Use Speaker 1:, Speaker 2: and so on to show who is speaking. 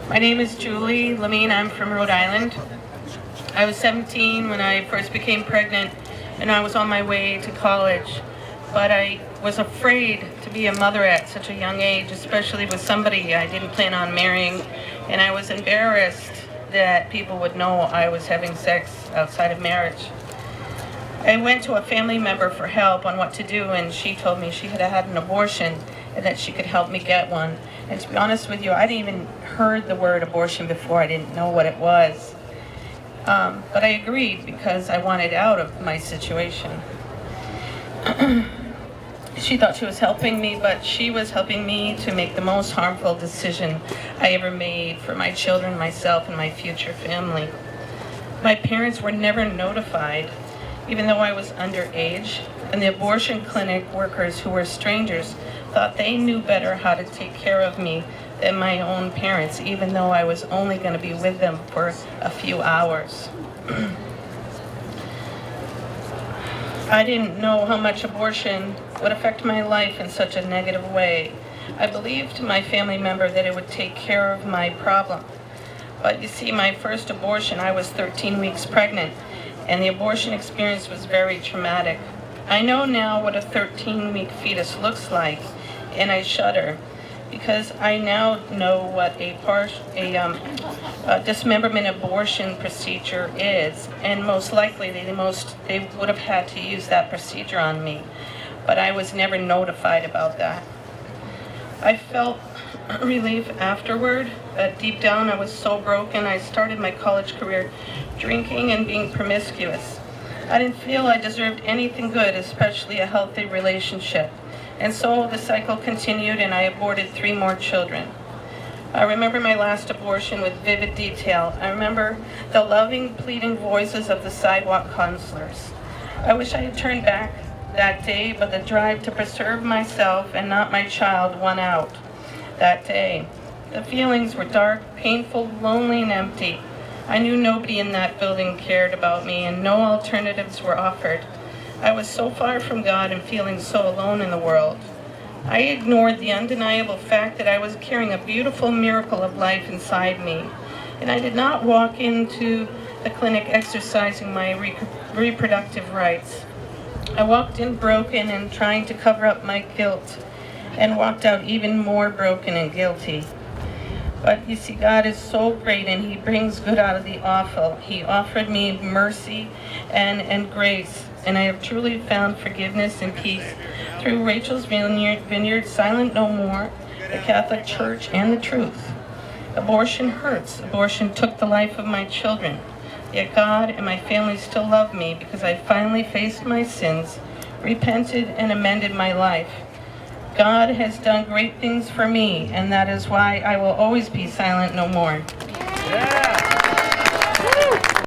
Speaker 1: My name is Julie Lamine. I'm from Rhode Island. I was 17 when I first became pregnant, and I was on my way to college. But I was afraid to be a mother at such a young age, especially with somebody I didn't plan on marrying. And I was embarrassed that people would know I was having sex outside of marriage. I went to a family member for help on what to do, and she told me she had had an abortion and that she could help me get one. And to be honest with you, I didn't even heard the word abortion before. I didn't know what it was. But I agreed because I wanted out of my situation. She thought she was helping me, but she was helping me to make the most harmful decision I ever made for my children, myself, and my future family. My parents were never notified, even though I was underage, and the abortion clinic workers, who were strangers, thought they knew better how to take care of me than my own parents, even though I was only going to be with them for a few hours. I didn't know how much abortion would affect my life in such a negative way. I believed my family member that it would take care of my problem. But you see, my first abortion, I was 13 weeks pregnant, and the abortion experience was very traumatic. I know now what a 13-week fetus looks like, and I shudder because I now know what a dismemberment abortion procedure is, and most likely they would have had to use that procedure on me, but I was never notified about that. I felt relief afterward, but deep down I was so broken. I started my college career drinking and being promiscuous. I didn't feel I deserved anything good, especially a healthy relationship. And so the cycle continued, and I aborted 3 more children. I remember my last abortion with vivid detail. I remember the loving, pleading voices of the sidewalk counselors. I wish I had turned back that day, but the drive to preserve myself and not my child won out that day. The feelings were dark, painful, lonely, and empty. I knew nobody in that building cared about me, and no alternatives were offered. I was so far from God and feeling so alone in the world. I ignored the undeniable fact that I was carrying a beautiful miracle of life inside me, and I did not walk into the clinic exercising my reproductive rights. I walked in broken and trying to cover up my guilt, and walked out even more broken and guilty. But you see, God is so great, and He brings good out of the awful. He offered me mercy and grace, and I have truly found forgiveness and peace through Rachel's Vineyard, Silent No More, the Catholic Church, and the truth. Abortion hurts. Abortion took the life of my children. Yet God and my family still love me because I finally faced my sins, repented, and amended my life. God has done great things for me, and that is why I will always be silent no more.
Speaker 2: Yeah.